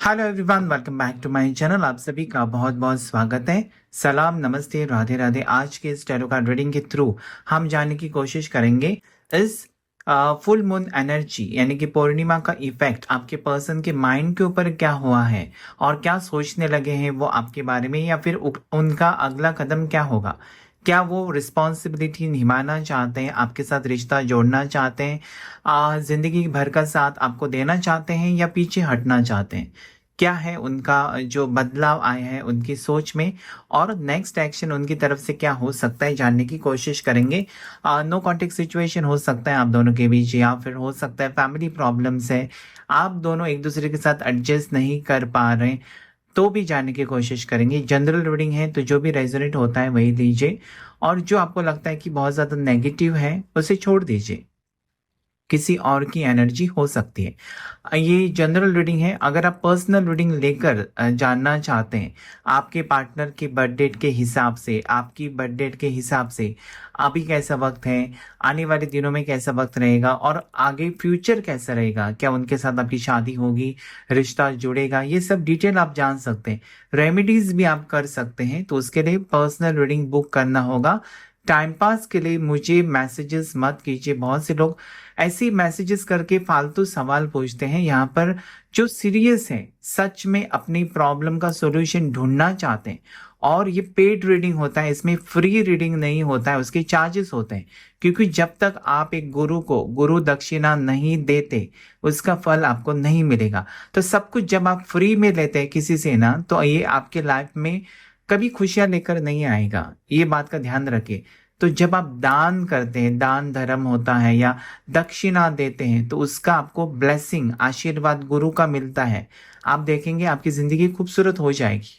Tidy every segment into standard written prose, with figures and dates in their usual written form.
Hello everyone, welcome back to my channel. आप सभी का बहुत बहुत स्वागत है। सलाम, नमस्ते, राधे राधे। आज के इस टैरो कार्ड रीडिंग के थ्रू हम जानने की कोशिश करेंगे इस फुल मून एनर्जी यानी कि पूर्णिमा का इफेक्ट आपके पर्सन के माइंड के ऊपर क्या हुआ है और क्या सोचने लगे हैं वो आपके बारे में, या फिर उनका अगला कदम क्या होगा। क्या वो रिस्पॉन्सिबिलिटी निभाना चाहते हैं, आपके साथ रिश्ता जोड़ना चाहते हैं, जिंदगी भर का साथ आपको देना चाहते हैं, या पीछे हटना चाहते हैं। क्या है उनका जो बदलाव आया है उनकी सोच में, और नेक्स्ट एक्शन उनकी तरफ से क्या हो सकता है जानने की कोशिश करेंगे। नो कॉन्टेक्ट सिचुएशन हो सकता है आप दोनों के बीच, या फिर हो सकता है फैमिली प्रॉब्लम्स है, आप दोनों एक दूसरे के साथ एडजस्ट नहीं कर पा रहे, तो भी जानने की कोशिश करेंगे। जनरल रीडिंग है तो जो भी रेजोनेट होता है वही लीजिए, और जो आपको लगता है कि बहुत ज़्यादा नेगेटिव है उसे छोड़ दीजिए। किसी और की एनर्जी हो सकती है। ये जनरल रीडिंग है। अगर आप पर्सनल रीडिंग लेकर जानना चाहते हैं आपके पार्टनर के बर्थ डेट के हिसाब से, आपकी बर्थ डेट के हिसाब से अभी कैसा वक्त है, आने वाले दिनों में कैसा वक्त रहेगा, और आगे फ्यूचर कैसा रहेगा, क्या उनके साथ आपकी शादी होगी, रिश्ता जुड़ेगा, ये सब डिटेल आप जान सकते हैं। रेमेडीज भी आप कर सकते हैं, तो उसके लिए पर्सनल रीडिंग बुक करना होगा। टाइम पास के लिए मुझे मैसेजेस मत कीजिए। बहुत से लोग ऐसे मैसेजेस करके फालतू सवाल पूछते हैं। यहाँ पर जो सीरियस है, सच में अपनी प्रॉब्लम का सॉल्यूशन ढूंढना चाहते हैं, और ये पेड रीडिंग होता है, इसमें फ्री रीडिंग नहीं होता है, उसके चार्जेस होते हैं। क्योंकि जब तक आप एक गुरु को गुरु दक्षिणा नहीं देते उसका फल आपको नहीं मिलेगा। तो सब कुछ जब आप फ्री में लेते हैं किसी से ना, तो ये आपके लाइफ में कभी खुशियां लेकर नहीं आएगा, ये बात का ध्यान रखिए। तो जब आप दान करते हैं, दान धर्म होता है, या दक्षिणा देते हैं, तो उसका आपको ब्लेसिंग, आशीर्वाद गुरु का मिलता है। आप देखेंगे आपकी जिंदगी खूबसूरत हो जाएगी।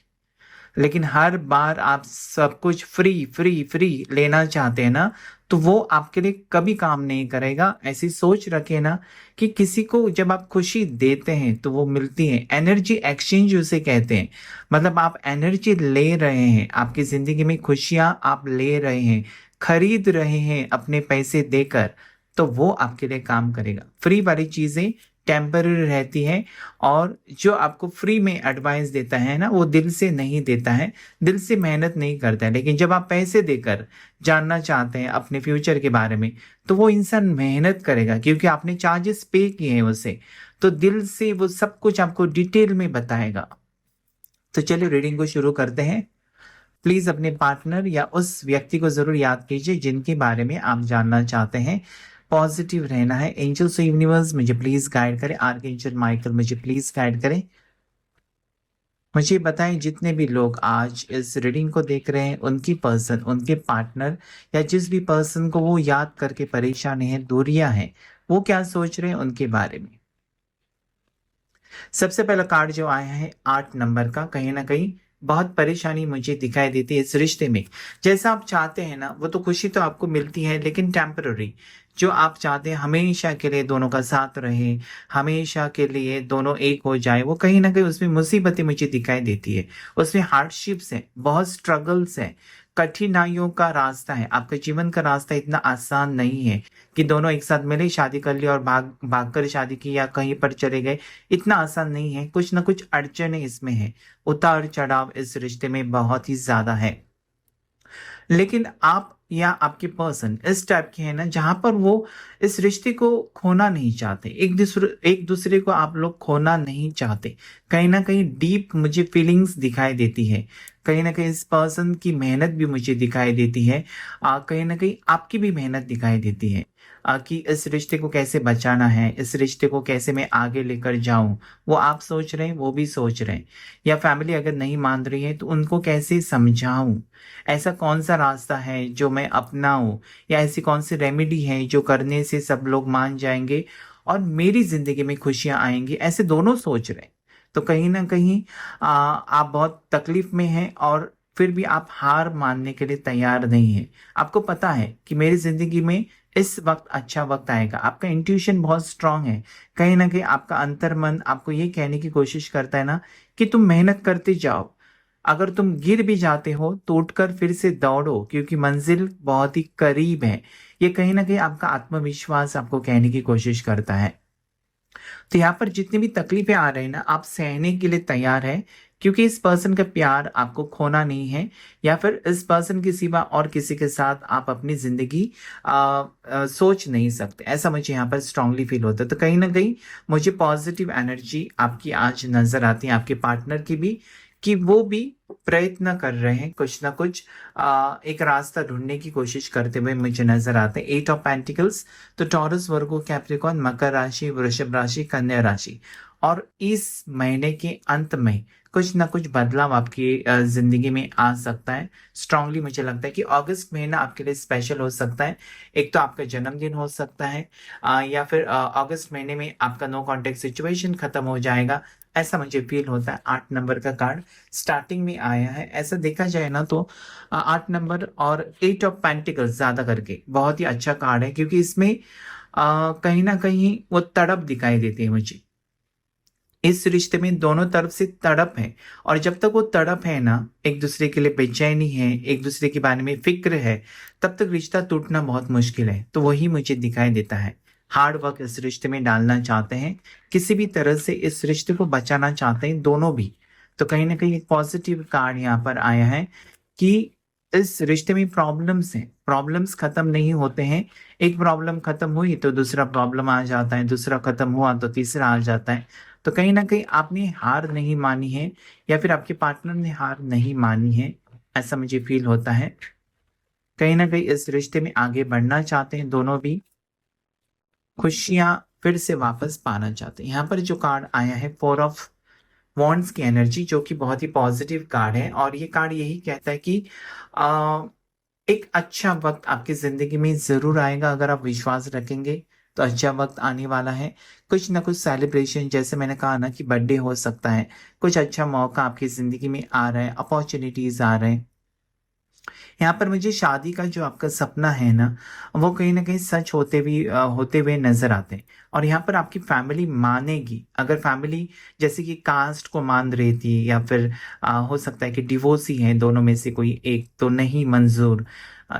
लेकिन हर बार आप सब कुछ फ्री फ्री फ्री लेना चाहते हैं ना, तो वो आपके लिए कभी काम नहीं करेगा। ऐसी सोच रखे ना कि किसी को जब आप खुशी देते हैं तो वो मिलती है। एनर्जी एक्सचेंज उसे कहते हैं। मतलब आप एनर्जी ले रहे हैं, आपकी जिंदगी में खुशियां आप ले रहे हैं, खरीद रहे हैं अपने पैसे देकर, तो वो आपके लिए काम करेगा। फ्री वाली चीजें टेम्पररी रहती है, और जो आपको फ्री में एडवाइस देता है ना, वो दिल से नहीं देता है, दिल से मेहनत नहीं करता है। लेकिन जब आप पैसे देकर जानना चाहते हैं अपने फ्यूचर के बारे में, तो वो इंसान मेहनत करेगा, क्योंकि आपने चार्जेस पे किए हैं उसे, तो दिल से वो सब कुछ आपको डिटेल में बताएगा। तो चलिए रीडिंग को शुरू करते हैं। प्लीज अपने पार्टनर या उस व्यक्ति को जरूर याद कीजिए जिनके बारे में आप जानना चाहते हैं। पॉजिटिव रहना है। एंजल्स ऑफ यूनिवर्स मुझे प्लीज गाइड करें। आर्कएंजल माइकल मुझे प्लीज गाइड करें। मुझे बताएं जितने भी लोग आज इस रीडिंग को देख रहे हैं, उनकी पर्सन, उनके पार्टनर, या जिस भी पर्सन को वो याद करके परेशानी है, दूरियां हैं, वो क्या सोच रहे हैं उनके बारे में। सबसे पहला कार्ड जो आया है 8 नंबर का, कहीं ना कहीं बहुत परेशानी मुझे दिखाई देती है इस रिश्ते में। जैसा आप चाहते हैं ना, वो तो खुशी तो आपको मिलती है, लेकिन टेम्पररी। जो आप चाहते हैं हमेशा के लिए दोनों का साथ रहे, हमेशा के लिए दोनों एक हो जाए, वो कहीं ना कहीं उसमें मुसीबतें मुझे दिखाई देती है। उसमें हार्डशिप्स है, बहुत स्ट्रगल्स है, कठिनाइयों का रास्ता है। आपके जीवन का रास्ता इतना आसान नहीं है कि दोनों एक साथ मिले, शादी कर ली और भाग भागकर शादी की, या कहीं पर चले गए। इतना आसान नहीं है, कुछ ना कुछ अड़चने इसमें है। उतार चढ़ाव इस रिश्ते में बहुत ही ज्यादा है। लेकिन आप या आपके पर्सन इस टाइप के हैं ना, जहां पर वो इस रिश्ते को खोना नहीं चाहते, एक दूसरे को आप लोग खोना नहीं चाहते। कहीं ना कहीं डीप मुझे फीलिंग्स दिखाई देती है। कहीं ना कहीं इस पर्सन की मेहनत भी मुझे दिखाई देती है। कहीं ना कहीं आपकी भी मेहनत दिखाई देती है, कि इस रिश्ते को कैसे बचाना है, इस रिश्ते को कैसे मैं आगे लेकर जाऊं। वो आप सोच रहे हैं, वो भी सोच रहे हैं। या फैमिली अगर नहीं मान रही है तो उनको कैसे समझाऊं, ऐसा कौन सा रास्ता है जो मैं अपनाऊं, या ऐसी कौन सी रेमेडी है जो करने से सब लोग मान जाएंगे और मेरी जिंदगी में खुशियां आएंगी, ऐसे दोनों सोच रहे हैं। तो कहीं ना कहीं आप बहुत तकलीफ में हैं, और फिर भी आप हार मानने के लिए तैयार नहीं है। आपको पता है कि मेरी जिंदगी में इस वक्त अच्छा वक्त आएगा। आपका इंट्यूशन बहुत स्ट्रांग है। कहीं ना कहीं आपका अंतर्मन आपको ये कहने की कोशिश करता है ना कि तुम मेहनत करते जाओ। अगर तुम गिर भी जाते हो तो उठकर फिर से दौड़ो, क्योंकि मंजिल बहुत ही करीब है। ये कहीं ना कहीं आपका आत्मविश्वास आपको कहने की कोशिश करता है। तो यहाँ पर जितनी भी तकलीफें आ रही हैं ना, आप सहने के लिए तैयार है, क्योंकि इस पर्सन का प्यार आपको खोना नहीं है, या फिर इस पर्सन के सिवा और किसी के साथ आप अपनी जिंदगी सोच नहीं सकते, ऐसा मुझे यहाँ पर स्ट्रांगली फील होता है। तो कहीं ना कहीं मुझे पॉजिटिव एनर्जी आपकी आज नजर आती है, आपके पार्टनर की भी, कि वो भी प्रयत्न कर रहे हैं, कुछ ना कुछ एक रास्ता ढूंढने की कोशिश करते हुए मुझे नजर आते हैं। 8 ऑफ पेंटिकल्स, तो टॉरस, वर्गो, कैप्रिकॉर्न, मकर राशि, वृषभ राशि, कन्या राशि। और इस महीने के अंत में कुछ ना कुछ बदलाव आपकी जिंदगी में आ सकता है। स्ट्रांगली मुझे लगता है कि अगस्त महीना आपके लिए स्पेशल हो सकता है। एक तो आपका जन्मदिन हो सकता है, या फिर अगस्त महीने में आपका नो कांटेक्ट सिचुएशन खत्म हो जाएगा, ऐसा मुझे फील होता है। 8 नंबर का कार्ड स्टार्टिंग में आया है, ऐसा देखा जाए ना तो 8 नंबर और 8 ऑफ पेंटिकल्स ज्यादा करके बहुत ही अच्छा कार्ड है, क्योंकि इसमें कहीं ना कहीं वो तड़प दिखाई देती है मुझे। इस रिश्ते में दोनों तरफ से तड़प है, और जब तक वो तड़प है ना, एक दूसरे के लिए बेचैनी है, एक दूसरे के बारे में फिक्र है, तब तक रिश्ता टूटना बहुत मुश्किल है। तो वही मुझे दिखाई देता है। हार्ड वर्क इस रिश्ते में डालना चाहते हैं, किसी भी तरह से इस रिश्ते को बचाना चाहते हैं दोनों भी। तो कहीं ना कहीं एक पॉजिटिव कार्ड यहाँ पर आया है कि इस रिश्ते में प्रॉब्लम्स हैं, प्रॉब्लम्स खत्म नहीं होते हैं। एक प्रॉब्लम खत्म हुई तो दूसरा प्रॉब्लम आ जाता है, दूसरा खत्म हुआ तो तीसरा आ जाता है। तो कहीं ना कहीं आपने हार नहीं मानी है, या फिर आपके पार्टनर ने हार नहीं मानी है, ऐसा मुझे फील होता है। कहीं ना कहीं इस रिश्ते में आगे बढ़ना चाहते हैं दोनों भी, खुशियां फिर से वापस पाना चाहते हैं। यहाँ पर जो कार्ड आया है 4 ऑफ वॉन्ड्स की एनर्जी, जो कि बहुत ही पॉजिटिव कार्ड है, और ये कार्ड यही कहता है कि आ, एक अच्छा वक्त आपकी जिंदगी में जरूर आएगा, अगर आप विश्वास रखेंगे तो अच्छा वक्त आने वाला है। कुछ ना कुछ सेलिब्रेशन, जैसे मैंने कहा ना कि बर्थडे हो सकता है, कुछ अच्छा मौका आपकी जिंदगी में आ रहा है, अपॉर्चुनिटीज आ रहे हैं। यहाँ पर मुझे शादी का जो आपका सपना है ना, वो कहीं ना कहीं सच होते हुए नजर आते हैं। और यहाँ पर आपकी फैमिली मानेगी, अगर फैमिली जैसे कि कास्ट को मान रही थी, या फिर हो सकता है कि डिवोर्स ही है दोनों में से कोई एक, तो नहीं मंजूर।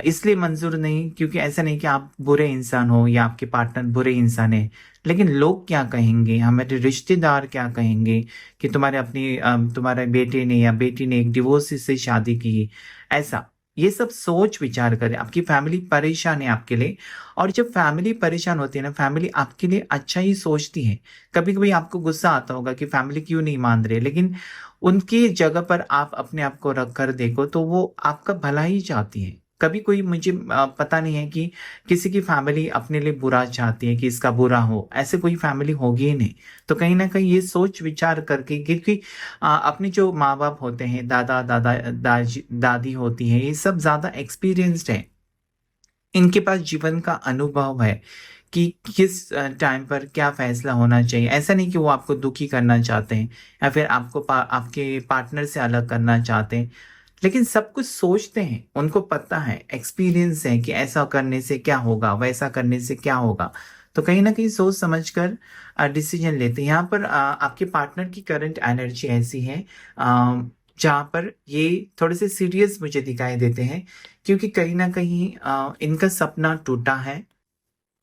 इसलिए मंजूर नहीं क्योंकि ऐसा नहीं कि आप बुरे इंसान हो या आपके पार्टनर बुरे इंसान है, लेकिन लोग क्या कहेंगे, हमारे रिश्तेदार क्या कहेंगे कि तुम्हारे बेटे ने या बेटी ने एक डिवोर्स से शादी की, ऐसा। ये सब सोच विचार करें, आपकी फैमिली परेशान है आपके लिए। और जब फैमिली परेशान होती है ना, फैमिली आपके लिए अच्छा ही सोचती है। कभी कभी आपको गुस्सा आता होगा कि फैमिली क्यों नहीं मान रहे, लेकिन उनकी जगह पर आप अपने आप को रख कर देखो तो वो आपका भला ही चाहती है। कभी कोई मुझे पता नहीं है कि किसी की फैमिली अपने लिए बुरा चाहती है कि इसका बुरा हो, ऐसे कोई फैमिली होगी ही नहीं। तो कहीं ना कहीं ये सोच विचार करके, क्योंकि अपने जो माँ बाप होते हैं, दादी होती है, ये सब ज्यादा एक्सपीरियंस्ड है, इनके पास जीवन का अनुभव है कि किस टाइम पर क्या फैसला होना चाहिए। ऐसा नहीं कि वो आपको दुखी करना चाहते हैं, या फिर आपके पार्टनर से अलग करना चाहते हैं, लेकिन सब कुछ सोचते हैं, उनको पता है, एक्सपीरियंस है कि ऐसा करने से क्या होगा, वैसा करने से क्या होगा। तो कहीं ना कहीं सोच समझकर डिसीजन लेते हैं। यहाँ पर आपके पार्टनर की करंट एनर्जी ऐसी है जहाँ पर ये थोड़े से सीरियस मुझे दिखाई देते हैं, क्योंकि कहीं ना कहीं इनका सपना टूटा है,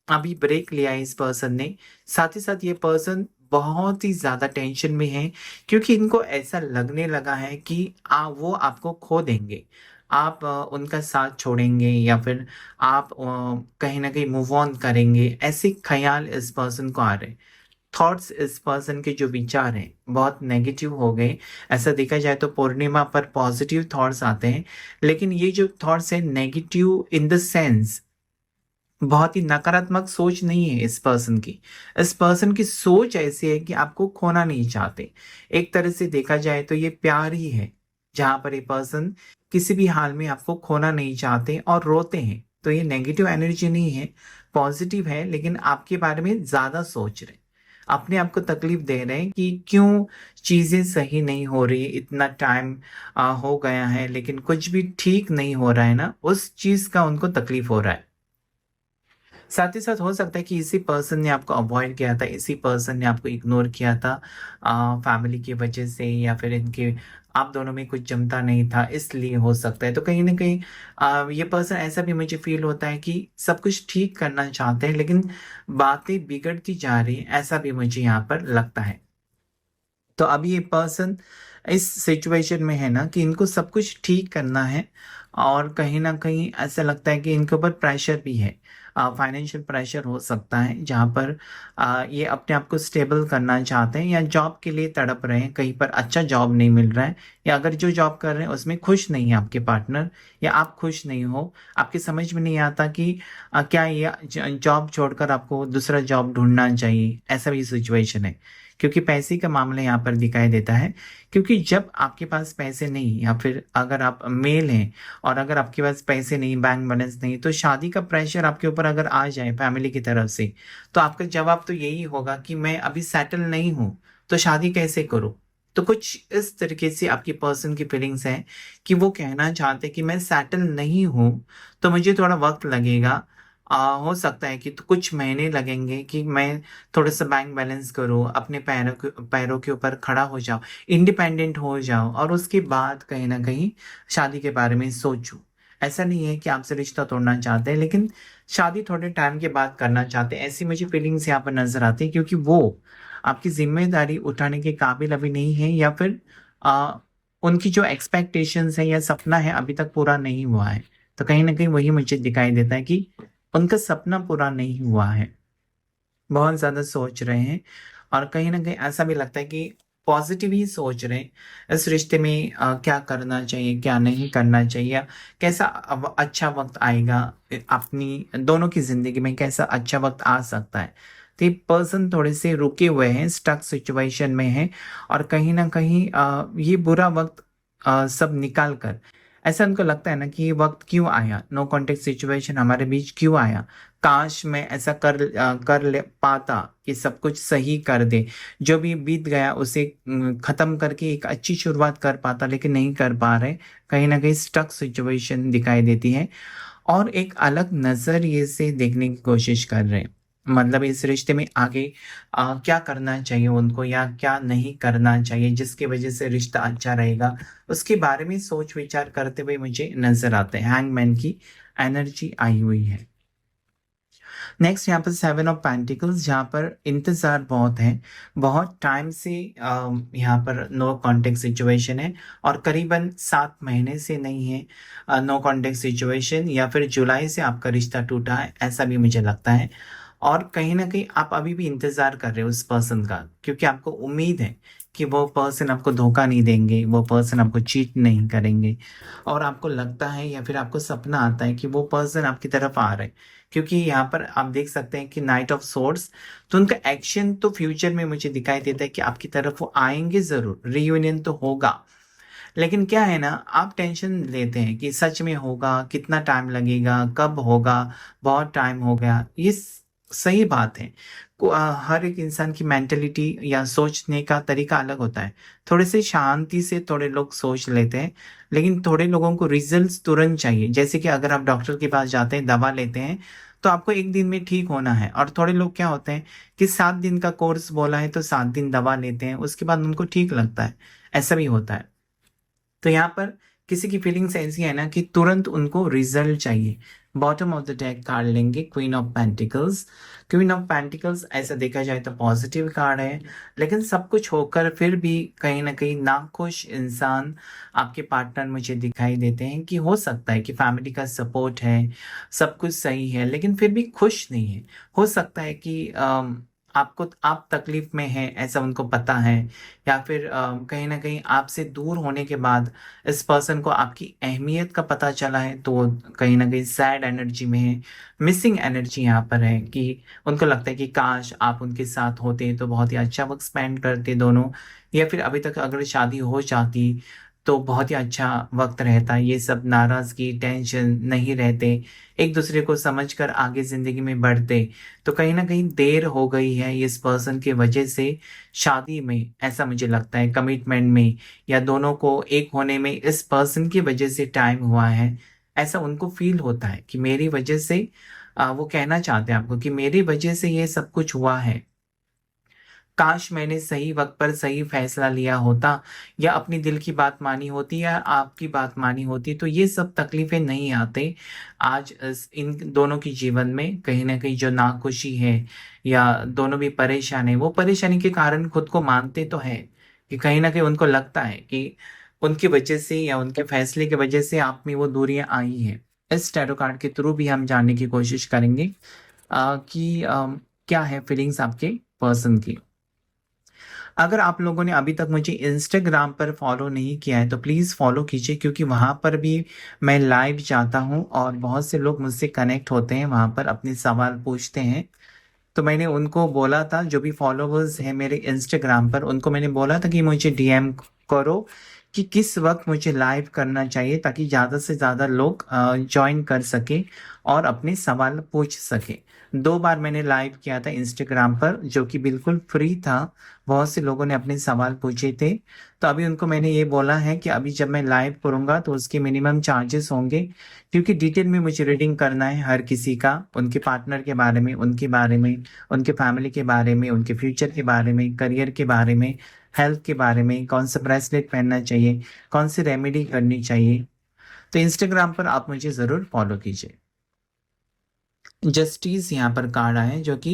अभी ब्रेक लिया है इस पर्सन ने। साथ ही साथ ये पर्सन बहुत ही ज्यादा टेंशन में है, क्योंकि इनको ऐसा लगने लगा है कि वो आपको खो देंगे, आप उनका साथ छोड़ेंगे, या फिर आप कहीं ना कहीं मूव ऑन करेंगे, ऐसे ख्याल इस पर्सन को आ रहे हैं। थॉट्स, इस पर्सन के जो विचार हैं बहुत नेगेटिव हो गए। ऐसा देखा जाए तो पूर्णिमा पर पॉजिटिव थॉट्स आते हैं, लेकिन ये जो थॉट्स है नेगेटिव इन द सेंस, बहुत ही नकारात्मक सोच नहीं है इस पर्सन की। इस पर्सन की सोच ऐसी है कि आपको खोना नहीं चाहते। एक तरह से देखा जाए तो ये प्यार ही है, जहां पर ये पर्सन किसी भी हाल में आपको खोना नहीं चाहते और रोते हैं। तो ये नेगेटिव एनर्जी नहीं है, पॉजिटिव है, लेकिन आपके बारे में ज्यादा सोच रहे हैं, अपने आप को तकलीफ दे रहे हैं कि क्यों चीजें सही नहीं हो रही, इतना टाइम हो गया है लेकिन कुछ भी ठीक नहीं हो रहा है ना, उस चीज का उनको तकलीफ हो रहा है। साथ ही साथ हो सकता है कि इसी पर्सन ने आपको अवॉइड किया था, इसी पर्सन ने आपको इग्नोर किया था फैमिली की वजह से, या फिर इनके आप दोनों में कुछ जमता नहीं था, इसलिए हो सकता है। तो कहीं ना कहीं ये पर्सन, ऐसा भी मुझे फील होता है कि सब कुछ ठीक करना चाहते हैं लेकिन बातें बिगड़ती जा रही हैं, ऐसा भी मुझे यहाँ पर लगता है। तो अभी ये पर्सन इस सिचुएशन में है ना कि इनको सब कुछ ठीक करना है, और कहीं न कहीं ऐसा लगता है कि इनके ऊपर प्रेशर भी है। फाइनेंशियल प्रेशर हो सकता है, जहाँ पर ये अपने आप को स्टेबल करना चाहते हैं या जॉब के लिए तड़प रहे हैं, कहीं पर अच्छा जॉब नहीं मिल रहा है, या अगर जो जॉब कर रहे हैं उसमें खुश नहीं है आपके पार्टनर, या आप खुश नहीं हो। आपकी समझ में नहीं आता कि क्या ये जॉब छोड़कर आपको दूसरा जॉब ढूँढना चाहिए, ऐसा भी सिचुएशन है। क्योंकि पैसे का मामला यहाँ पर दिखाई देता है, क्योंकि जब आपके पास पैसे नहीं, या फिर अगर आप मेल हैं और अगर आपके पास पैसे नहीं, बैंक बैलेंस नहीं, तो शादी का प्रेशर आपके ऊपर अगर आ जाए फैमिली की तरफ से, तो आपका जवाब तो यही होगा कि मैं अभी सेटल नहीं हूँ, तो शादी कैसे करूँ। तो कुछ इस तरीके से आपकी पर्सन की फीलिंग्स हैं कि वो कहना चाहते हैं कि मैं सेटल नहीं हूँ, तो मुझे थोड़ा वक्त लगेगा। हो सकता है कि तो कुछ महीने लगेंगे कि मैं थोड़ा सा बैंक बैलेंस करूँ, अपने पैरों के ऊपर खड़ा हो जाऊँ, इंडिपेंडेंट हो जाऊँ, और उसके बाद कहीं न कहीं शादी के बारे में सोचूँ। ऐसा नहीं है कि आपसे रिश्ता तोड़ना चाहते हैं, लेकिन शादी थोड़े टाइम के बाद करना चाहते हैं, ऐसी मुझे फीलिंग्स यहाँ पर नज़र आती है, क्योंकि वो आपकी ज़िम्मेदारी उठाने के काबिल अभी नहीं है, या फिर अ, उनकी जो एक्सपेक्टेशंस है या सपना है अभी तक पूरा नहीं हुआ है। तो कहीं न कहीं वही मुझे दिखाई देता है कि उनका सपना पूरा नहीं हुआ है। बहुत ज़्यादा सोच रहे हैं, और कहीं न कहीं ऐसा भी लगता है कि पॉज़िटिव ही सोच रहे हैं। इस रिश्ते में क्या करना चाहिए, क्या नहीं करना चाहिए, या कैसा अच्छा वक़्त आएगा, अपनी दोनों की ज़िंदगी में कैसा अच्छा वक़्त आ सकता है। तो ये पर्सन थोड़े से रुके हुए हैं, स्टक सिचुएशन में हैं, और कहीं न कहीं ये बुरा वक़्त सब निकाल कर ऐसा उनको लगता है ना कि ये वक़्त क्यों आया, नो कॉन्टेक्ट सिचुएशन हमारे बीच क्यों आया? काश मैं ऐसा कर ले पाता कि सब कुछ सही कर दे। जो भी बीत गया उसे ख़त्म करके एक अच्छी शुरुआत कर पाता, लेकिन नहीं कर पा रहे। कहीं न कहीं स्टक सिचुएशन दिखाई देती है, और एक अलग नज़रिए से देखने की कोशिश कर रहे हैं। मतलब इस रिश्ते में आगे क्या करना चाहिए उनको, या क्या नहीं करना चाहिए जिसकी वज़ह से रिश्ता अच्छा रहेगा, उसके बारे में सोच-विचार करते हुए मुझे नज़र आते हैं। हैंगमैन की एनर्जी आई हुई है। नेक्स्ट यहाँ पर 7 ऑफ पेंटिकल्स, जहाँ पर इंतज़ार बहुत है। बहुत टाइम से यहाँ पर नो कॉन्टैक्ट सिचुएशन है, और करीबन 7 महीने से नहीं है नो कॉन्टैक्ट सिचुएशन, या फिर जुलाई से आपका रिश्ता टूटा है, ऐसा भी मुझे लगता है। और कहीं न कहीं आप अभी भी इंतज़ार कर रहे हो उस पर्सन का, क्योंकि आपको उम्मीद है कि वो पर्सन आपको धोखा नहीं देंगे, वो पर्सन आपको चीट नहीं करेंगे, और आपको लगता है या फिर आपको सपना आता है कि वो पर्सन आपकी तरफ आ रहे हैं। क्योंकि यहाँ पर आप देख सकते हैं कि नाइट ऑफ सोर्ड्स, तो उनका एक्शन तो फ्यूचर में मुझे दिखाई देता है कि आपकी तरफ वो आएँगे ज़रूर, रियूनियन तो होगा। लेकिन क्या है ना, आप टेंशन लेते हैं कि सच में होगा, कितना टाइम लगेगा, कब होगा, बहुत टाइम हो गया। ये सही बात है। हर एक इंसान की मेंटालिटी या सोचने का तरीका अलग होता है। थोड़े से शांति से थोड़े लोग सोच लेते हैं, लेकिन थोड़े लोगों को रिज़ल्ट्स तुरंत चाहिए। जैसे कि अगर आप डॉक्टर के पास जाते हैं, दवा लेते हैं, तो आपको 1 दिन में ठीक होना है, और थोड़े लोग क्या होते हैं कि 7 दिन का कोर्स बोला है, तो 7 दिन दवा लेते हैं, उसके बाद उनको ठीक लगता है। ऐसा भी होता है। तो यहाँ पर किसी की फीलिंग्स ऐसी है ना कि तुरंत उनको रिजल्ट चाहिए। Bottom of the deck card लेंगे, queen of pentacles. Queen of pentacles ऐसा देखा जाए तो पॉजिटिव कार्ड है, लेकिन सब कुछ होकर फिर भी कहीं ना कहीं नाखुश इंसान आपके पार्टनर मुझे दिखाई देते हैं। कि हो सकता है कि फैमिली का सपोर्ट है, सब कुछ सही है, लेकिन फिर भी खुश नहीं है। हो सकता है कि आप तकलीफ में हैं, ऐसा उनको पता है, या फिर कहीं न कहीं आपसे दूर होने के बाद इस पर्सन को आपकी अहमियत का पता चला है, तो वो कहीं न कहीं सैड एनर्जी में है, मिसिंग एनर्जी यहाँ पर है, कि उनको लगता है कि काश आप उनके साथ होते तो बहुत ही अच्छा वक़्त स्पेंड करते दोनों, या फिर अभी तक अगर शादी हो जाती तो बहुत ही अच्छा वक़्त रहता। ये सब नाराज़गी, टेंशन नहीं रहते, एक-दूसरे को समझकर आगे ज़िंदगी में बढ़ते। तो कहीं न कहीं देर हो गई है इस पर्सन की वजह से शादी में, ऐसा मुझे लगता है, कमिटमेंट में, या दोनों को एक होने में इस पर्सन की वजह से टाइम हुआ है। ऐसा उनको फ़ील होता है कि मेरी वजह से वो कहना चाहते हैं आपको कि मेरी वजह से ये सब कुछ हुआ है। काश मैंने सही वक्त पर सही फैसला लिया होता, या अपनी दिल की बात मानी होती, या आपकी बात मानी होती, तो ये सब तकलीफें नहीं आते। आज इन दोनों की जीवन में कहीं ना कहीं जो नाखुशी है, या दोनों भी परेशान है, वो परेशानी के कारण खुद को मानते तो है कि कहीं ना कहीं उनको लगता है कि उनकी वजह से या उनके फैसले की वजह से आप में वो दूरियां आई हैं। इस टैरो कार्ड के थ्रू भी हम जानने की कोशिश करेंगे कि क्या है फीलिंग्स आपके पर्सन की। अगर आप लोगों ने अभी तक मुझे इंस्टाग्राम पर फॉलो नहीं किया है तो प्लीज़ फॉलो कीजिए, क्योंकि वहाँ पर भी मैं लाइव जाता हूँ और बहुत से लोग मुझसे कनेक्ट होते हैं, वहाँ पर अपने सवाल पूछते हैं। तो मैंने उनको बोला था, जो भी फॉलोवर्स हैं मेरे इंस्टाग्राम पर, उनको मैंने बोला था कि मुझे डीएम करो कि किस वक्त मुझे लाइव करना चाहिए, ताकि ज़्यादा से ज़्यादा लोग ज्वाइन कर सके और अपने सवाल पूछ सके। 2 बार मैंने लाइव किया था इंस्टाग्राम पर, जो कि बिल्कुल फ्री था। बहुत से लोगों ने अपने सवाल पूछे थे। तो अभी उनको मैंने ये बोला है कि अभी जब मैं लाइव करूँगा तो उसके मिनिमम चार्जेस होंगे, क्योंकि डिटेल में मुझे रीडिंग करना है हर किसी का, उनके पार्टनर के बारे में, उनके बारे में, उनके फैमिली के बारे में, उनके फ्यूचर के बारे में, करियर के बारे में, हेल्थ के बारे में, कौन सा ब्रेसलेट पहनना चाहिए, कौन सी रेमेडी करनी चाहिए। तो इंस्टाग्राम पर आप मुझे ज़रूर फॉलो कीजिए। जस्टिस यहाँ पर कार्ड आए, जो कि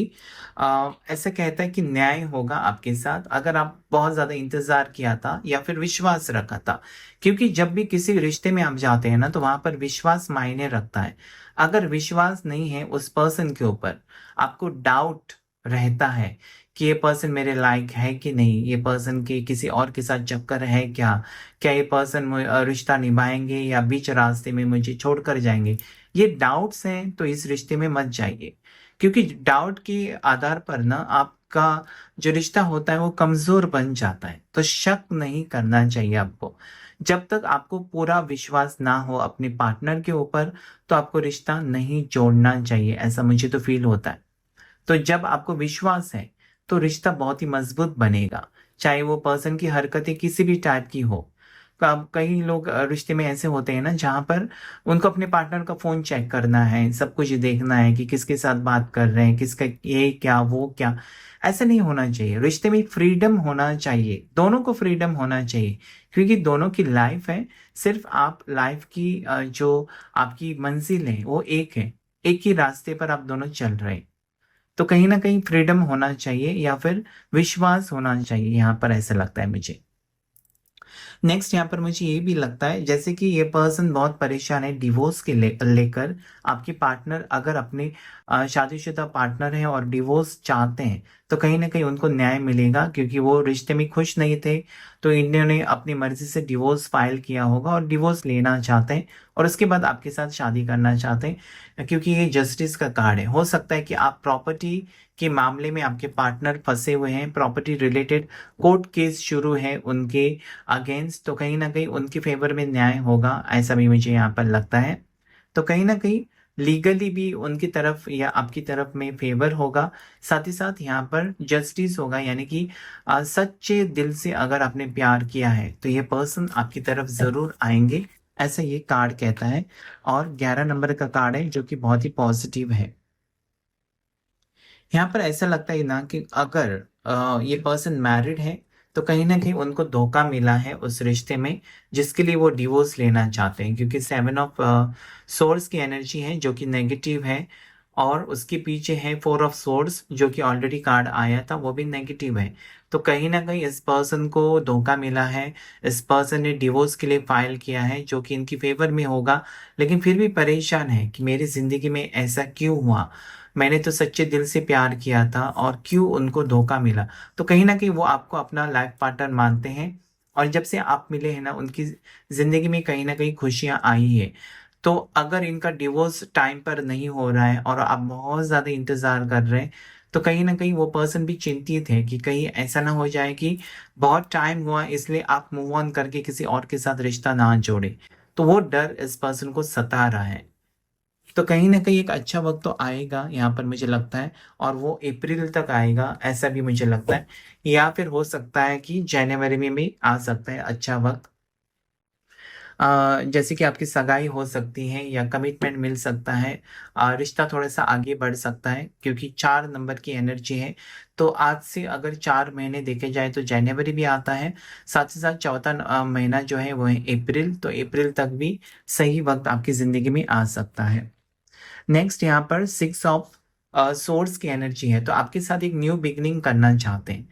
ऐसा कहता है कि न्याय होगा आपके साथ, अगर आप बहुत ज़्यादा इंतज़ार किया था या फिर विश्वास रखा था। क्योंकि जब भी किसी रिश्ते में आप जाते हैं ना, तो वहाँ पर विश्वास मायने रखता है। अगर विश्वास नहीं है उस पर्सन के ऊपर, आपको डाउट रहता है कि ये पर्सन मेरे लायक है कि नहीं, ये पर्सन के किसी और के साथ चक्कर है क्या, क्या ये पर्सन रिश्ता निभाएंगे या बीच रास्ते में मुझे छोड़कर जाएंगे। ये डाउट्स हैं तो इस रिश्ते में मत जाइए, क्योंकि डाउट के आधार पर ना आपका जो रिश्ता होता है वो कमजोर बन जाता है। तो शक नहीं करना चाहिए आपको। जब तक आपको पूरा विश्वास ना हो अपने पार्टनर के ऊपर, तो आपको रिश्ता नहीं जोड़ना चाहिए, ऐसा मुझे तो फील होता है। तो जब आपको विश्वास है तो रिश्ता बहुत ही मजबूत बनेगा, चाहे वो पर्सन की हरकतें किसी भी टाइप की हो। अब कई लोग रिश्ते में ऐसे होते हैं ना, जहाँ पर उनको अपने पार्टनर का फोन चेक करना है, सब कुछ देखना है कि किसके साथ बात कर रहे हैं, किसका ये क्या वो क्या। ऐसा नहीं होना चाहिए। रिश्ते में फ्रीडम होना चाहिए, दोनों को फ्रीडम होना चाहिए, क्योंकि दोनों की लाइफ है। सिर्फ आप लाइफ की जो आपकी मंजिल है वो एक है, एक ही रास्ते पर आप दोनों चल रहे हैं। तो कहीं ना कहीं फ्रीडम होना चाहिए या फिर विश्वास होना चाहिए, यहाँ पर ऐसा लगता है मुझे। नेक्स्ट यहाँ पर मुझे ये भी लगता है जैसे कि ये पर्सन बहुत परेशान है डिवोर्स के लेकर। आपके पार्टनर अगर अपने शादीशुदा पार्टनर है और डिवोर्स चाहते हैं, तो कहीं ना कहीं उनको न्याय मिलेगा, क्योंकि वो रिश्ते में खुश नहीं थे, तो इन्होंने अपनी मर्जी से डिवोर्स फाइल किया होगा और डिवोर्स लेना चाहते हैं, और उसके बाद आपके साथ शादी करना चाहते हैं, क्योंकि ये जस्टिस का कार्ड है। हो सकता है कि आप प्रॉपर्टी के मामले में आपके पार्टनर फंसे हुए हैं, प्रॉपर्टी रिलेटेड कोर्ट केस शुरू है उनके अगेंस्ट, तो कहीं ना कहीं उनके फेवर में न्याय होगा, ऐसा भी मुझे यहाँ पर लगता है। तो कहीं ना कहीं लीगली भी उनकी तरफ या आपकी तरफ में फेवर होगा। साथ ही साथ यहाँ पर जस्टिस होगा, यानी कि सच्चे दिल से अगर आपने प्यार किया है तो ये पर्सन आपकी तरफ जरूर आएंगे, ऐसा ये कार्ड कहता है। और 11 नंबर का कार्ड है, जो कि बहुत ही पॉजिटिव है। यहाँ पर ऐसा लगता है ना कि अगर ये पर्सन मैरिड है, तो कहीं ना कहीं उनको धोखा मिला है उस रिश्ते में, जिसके लिए वो डिवोर्स लेना चाहते हैं, क्योंकि 7 ऑफ सोर्स की एनर्जी है जो कि नेगेटिव है, और उसके पीछे है 4 ऑफ सोर्स, जो कि ऑलरेडी कार्ड आया था, वो भी नेगेटिव है। तो कहीं ना कहीं इस पर्सन को धोखा मिला है, इस पर्सन ने डिवोर्स के लिए फाइल किया है, जो कि इनकी फेवर में होगा, लेकिन फिर भी परेशान है कि मेरी जिंदगी में ऐसा क्यों हुआ, मैंने तो सच्चे दिल से प्यार किया था और क्यों उनको धोखा मिला। तो कहीं ना कहीं वो आपको अपना लाइफ पार्टनर मानते हैं, और जब से आप मिले हैं ना, उनकी जिंदगी में कहीं ना कहीं खुशियां आई है। तो अगर इनका डिवोर्स टाइम पर नहीं हो रहा है और आप बहुत ज्यादा इंतजार कर रहे हैं, तो कहीं ना कहीं वो पर्सन भी चिंतित है कि कहीं ऐसा ना हो जाए कि बहुत टाइम हुआ इसलिए आप मूव ऑन करके किसी और के साथ रिश्ता ना जोड़े। तो वो डर इस पर्सन को सता रहा है। तो कहीं ना कहीं एक अच्छा वक्त तो आएगा यहाँ पर मुझे लगता है, और वो अप्रैल तक आएगा, ऐसा भी मुझे लगता है। या फिर हो सकता है कि जनवरी में भी आ सकता है अच्छा वक्त। जैसे कि आपकी सगाई हो सकती है या कमिटमेंट मिल सकता है, रिश्ता थोड़ा-सा आगे बढ़ सकता है क्योंकि 4 नंबर की एनर्जी है। तो आज से अगर 4 महीने देखे जाएँ तो जनवरी भी आता है, साथ ही साथ चौथा महीना जो है वो है अप्रैल, तो अप्रैल तक भी सही वक़्त आपकी ज़िंदगी में आ सकता है। नेक्स्ट यहाँ पर 6 ऑफ सोर्स की एनर्जी है, तो आपके साथ एक न्यू बिगिनिंग करना चाहते हैं।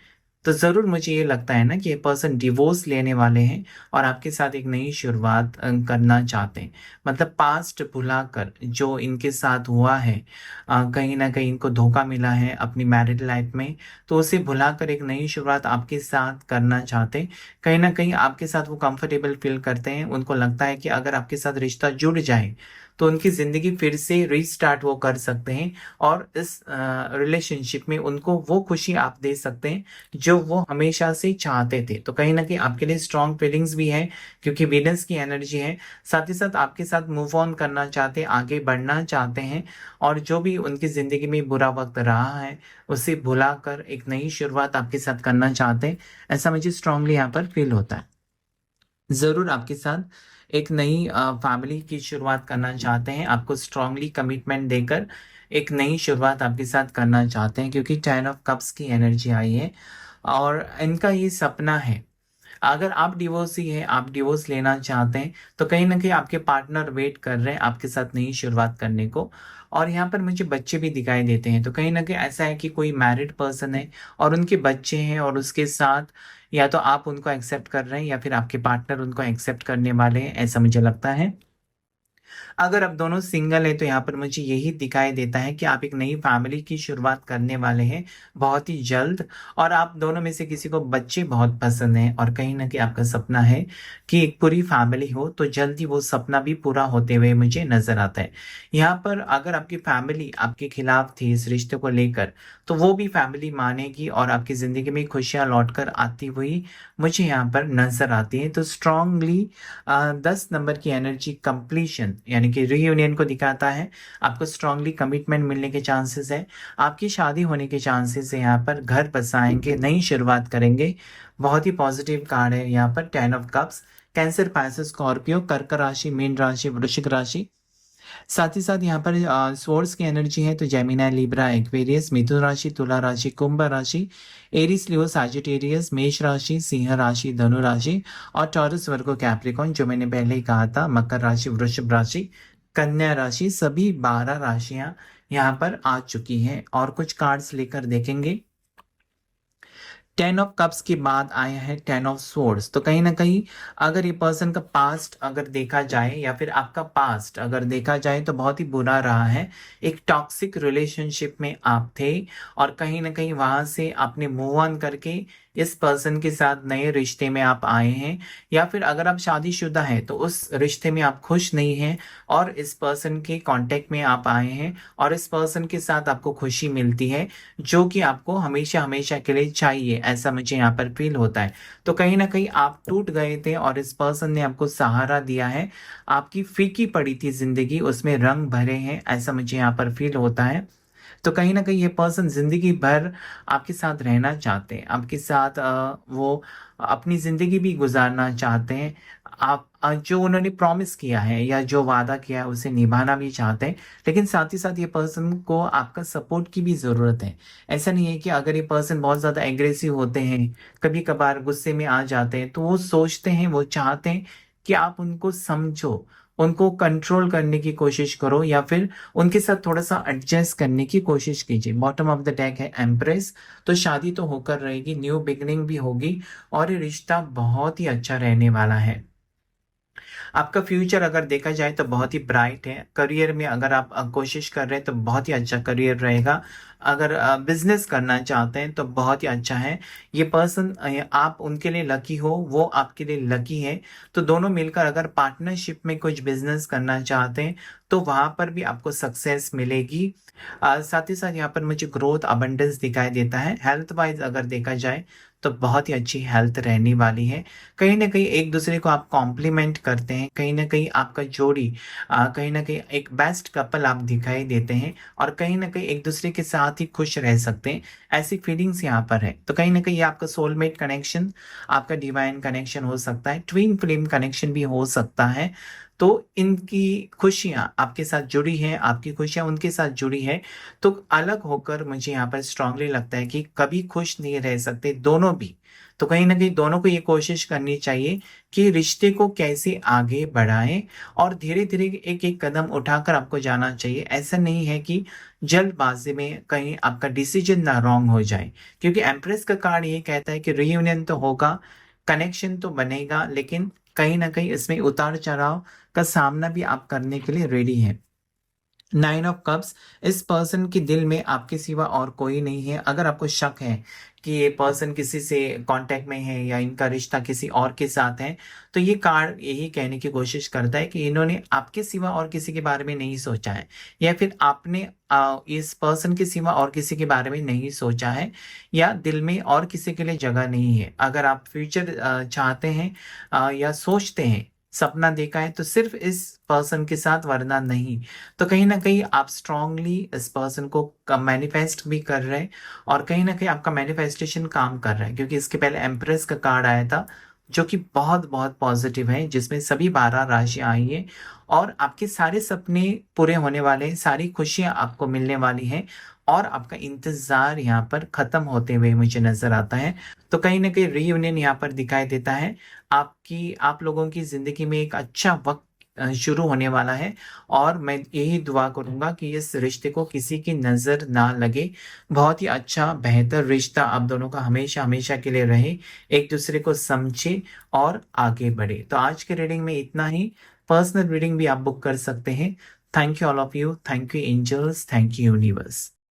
तो ज़रूर मुझे ये लगता है ना कि ये पर्सन डिवोर्स लेने वाले हैं और आपके साथ एक नई शुरुआत करना चाहते हैं। मतलब पास्ट भुलाकर जो इनके साथ हुआ है, कहीं न कहीं इनको धोखा मिला है अपनी मैरिड लाइफ़ में, तो उसे भुलाकर एक नई शुरुआत आपके साथ करना चाहते हैं। कहीं न कहीं आपके साथ वो कंफर्टेबल फ़ील करते हैं, उनको लगता है कि अगर आपके साथ रिश्ता जुड़ जाए तो उनकी ज़िंदगी फिर से रीस्टार्ट वो कर सकते हैं और इस रिलेशनशिप में उनको वो खुशी आप दे सकते हैं जो वो हमेशा से चाहते थे। तो कहीं न कहीं आपके लिए स्ट्रॉन्ग फीलिंग्स भी है क्योंकि वीनस की एनर्जी है। साथ ही साथ आपके साथ मूव ऑन करना चाहते हैं, आगे बढ़ना चाहते हैं और जो भी उनकी ज़िंदगी में बुरा वक़्त रहा है, उसे भुलाकर एक नई शुरुआत आपके साथ करना चाहते हैं। ऐसा मुझे स्ट्रॉन्गली यहाँ पर फ़ील होता है। ज़रूर आपके साथ एक नई फैमिली की शुरुआत करना चाहते हैं, आपको स्ट्रॉन्गली कमिटमेंट देकर एक नई शुरुआत आपके साथ करना चाहते हैं क्योंकि 10 ऑफ कप्स की एनर्जी आई है और इनका ये सपना है। अगर आप डिवोर्सी हैं, आप डिवोर्स लेना चाहते हैं, तो कहीं न कहीं आपके पार्टनर वेट कर रहे हैं आपके साथ नई शुरुआत करने को और यहाँ पर मुझे बच्चे भी दिखाई देते हैं। तो कहीं न कहीं ऐसा है कि कोई मैरिड पर्सन है और उनके बच्चे हैं और उसके साथ या तो आप उनको एक्सेप्ट कर रहे हैं या फिर आपके पार्टनर उनको एक्सेप्ट करने वाले हैं, ऐसा मुझे लगता है। अगर आप दोनों सिंगल हैं तो यहाँ पर मुझे यही दिखाई देता है कि आप एक नई फैमिली की शुरुआत करने वाले हैं बहुत ही जल्द और आप दोनों में से किसी को बच्चे बहुत पसंद हैं और कहीं न कहीं आपका सपना है कि एक पूरी फैमिली हो, तो जल्द ही वो सपना भी पूरा होते हुए मुझे नज़र आता है। यहाँ पर अगर आपकी फैमिली आपके खिलाफ थी इस रिश्ते को लेकर, तो वो भी फैमिली मानेगी और आपकी ज़िंदगी में खुशियाँ लौट कर आती हुई मुझे यहाँ पर नज़र आती है। तो स्ट्रॉन्गली 10 नंबर की एनर्जी कंप्लीशन यानी कि रीयूनियन को दिखाता है। आपको स्ट्रॉन्गली कमिटमेंट मिलने के चांसेस है। आपकी शादी होने के चांसेस है यहाँ पर, घर बसाएँगे, नई शुरुआत करेंगे। बहुत ही पॉजिटिव कार्ड है यहाँ पर 10 of cups. Cancer, Pisces, Scorpio, कर्क राशि, मीन राशि, वृश्चिक राशि। साथ ही साथ यहाँ पर सोर्स की एनर्जी है तो जेमिनी, लिब्रा, एक्वेरियस, मिथुन राशि, तुला राशि, कुंभ राशि, एरीज, लियो, सजिटेरियस, मेष राशि, सिंह राशि, धनु राशि और टॉरस, वर्गो, कैप्रिकॉर्न जो मैंने पहले ही कहा था, मकर राशि, वृषभ राशि, कन्या राशि, सभी 12 राशियां यहाँ पर आ चुकी हैं और कुछ कार्ड्स लेकर देखेंगे। 10 ऑफ कप्स के बाद आया है 10 ऑफ स्वॉर्ड्स। तो कहीं ना कहीं अगर ये पर्सन का पास्ट अगर देखा जाए या फिर आपका पास्ट अगर देखा जाए तो बहुत ही बुरा रहा है। एक टॉक्सिक रिलेशनशिप में आप थे और कहीं ना कहीं वहां से आपने मूव ऑन करके इस पर्सन के साथ नए रिश्ते में आप आए हैं या फिर अगर आप शादीशुदा हैं तो उस रिश्ते में आप खुश नहीं हैं और इस पर्सन के कांटेक्ट में आप आए हैं और इस पर्सन के साथ आपको खुशी मिलती है जो कि आपको हमेशा हमेशा के लिए चाहिए, ऐसा मुझे यहाँ पर फील होता है। तो कहीं ना कहीं आप टूट गए थे और इस पर्सन ने आपको सहारा दिया है। आपकी फीकी पड़ी थी जिंदगी, उसमें रंग भरे हैं, ऐसा मुझे यहाँ पर फील होता है। तो कहीं न कहीं ये पर्सन ज़िंदगी भर आपके साथ रहना चाहते हैं, आपके साथ वो अपनी ज़िंदगी भी गुज़ारना चाहते हैं। आप जो उन्होंने प्रॉमिस किया है या जो वादा किया है उसे निभाना भी चाहते हैं, लेकिन साथ ही साथ ये पर्सन को आपका सपोर्ट की भी ज़रूरत है। ऐसा नहीं है कि अगर ये पर्सन बहुत ज़्यादा एग्रेसिव होते हैं, कभी-कभार गुस्से में आ जाते हैं, तो वो सोचते हैं, वो चाहते हैं कि आप उनको समझो, उनको कंट्रोल करने की कोशिश करो या फिर उनके साथ थोड़ा-सा एडजस्ट करने की कोशिश कीजिए। बॉटम ऑफ द डेक है एम्प्रेस, तो शादी तो होकर रहेगी, न्यू बिगिनिंग भी होगी और ये रिश्ता बहुत ही अच्छा रहने वाला है। आपका फ्यूचर अगर देखा जाए तो बहुत ही ब्राइट है। करियर में अगर आप कोशिश कर रहे हैं तो बहुत ही अच्छा करियर रहेगा। अगर बिज़नेस करना चाहते हैं तो बहुत ही अच्छा है। ये पर्सन आप उनके लिए लकी हो, वो आपके लिए लकी है। तो दोनों मिलकर अगर पार्टनरशिप में कुछ बिज़नेस करना चाहते हैं तो वहाँ पर भी आपको सक्सेस मिलेगी। साथ ही साथ यहाँ पर मुझे ग्रोथ, अबंडेंस दिखाई देता है। हेल्थ वाइज़ अगर देखा जाए तो बहुत ही अच्छी हेल्थ रहने वाली है। कहीं न कहीं एक दूसरे को आप कॉम्प्लीमेंट करते हैं, कहीं न कहीं आपका जोड़ी कहीं न कहीं एक बेस्ट कपल आप दिखाई देते हैं और कहीं न कहीं एक दूसरे के साथ ही खुश रह सकते हैं, ऐसी फीलिंग्स यहाँ पर है। तो कहीं न कहीं ये आपका सोलमेट कनेक्शन, आपका डिवाइन कनेक्शन हो सकता है, ट्विन फ्लेम कनेक्शन भी हो सकता है। तो इनकी खुशियाँ आपके साथ जुड़ी हैं, आपकी खुशियाँ उनके साथ जुड़ी हैं, तो अलग होकर मुझे यहाँ पर स्ट्रांगली लगता है कि कभी खुश नहीं रह सकते दोनों भी। तो कहीं न कहीं दोनों को ये कोशिश करनी चाहिए कि रिश्ते को कैसे आगे बढ़ाएँ और धीरे-धीरे एक-एक कदम उठाकर आपको जाना चाहिए। ऐसा नहीं है कि जल्दबाज़ी में कहीं आपका डिसीज़न ना रॉन्ग हो जाए। क्योंकि एम्प्रेस का कार्ड ये कहता है कि रियूनियन तो होगा, कनेक्शन तो बनेगा, लेकिन कहीं न कहीं इसमें उतार-चढ़ाव का सामना भी आप करने के लिए रेडी हैं। 9 ऑफ कप्स, इस पर्सन के दिल में आपके सिवा और कोई नहीं है। अगर आपको शक है कि ये पर्सन किसी से कांटेक्ट में है या इनका रिश्ता किसी और के साथ है, तो ये कार्ड यही कहने की कोशिश करता है कि इन्होंने आपके सिवा और किसी के बारे में नहीं सोचा है या फिर आपने इस पर्सन के सिवा और किसी के बारे में नहीं सोचा है या दिल में और किसी के लिए जगह नहीं है। अगर आप फ्यूचर चाहते हैं या सोचते हैं, सपना देखा है तो सिर्फ़ इस पर्सन के साथ वरना नहीं। तो कहीं न कहीं आप स्ट्रांगली इस पर्सन को क मैनिफेस्ट भी कर रहे हैं और कहीं न कहीं आपका मैनिफेस्टेशन काम कर रहा है, क्योंकि इसके पहले एम्प्रेस का कार्ड आया था, जो कि बहुत-बहुत पॉज़िटिव है, जिसमें सभी 12 राशियाँ आई हैं और आपके सारे सपने पूरे होने वाले हैं, सारी खुशियाँ आपको मिलने वाली हैं और आपका इंतज़ार यहाँ पर ख़त्म होते हुए मुझे नज़र आता है। तो कहीं न कहीं रीयूनियन यहाँ पर दिखाई देता है। आप लोगों की ज़िंदगी में एक अच्छा वक़्त शुरू होने वाला है और मैं यही दुआ करूँगा कि इस रिश्ते को किसी की नज़र ना लगे। बहुत ही अच्छा बेहतर रिश्ता आप दोनों का हमेशा-हमेशा के लिए रहे, एक-दूसरे को समझे और आगे बढ़े। तो आज की रीडिंग में इतना ही। पर्सनल रीडिंग भी आप बुक कर सकते हैं। Thank you all of you, thank you angels, thank you universe.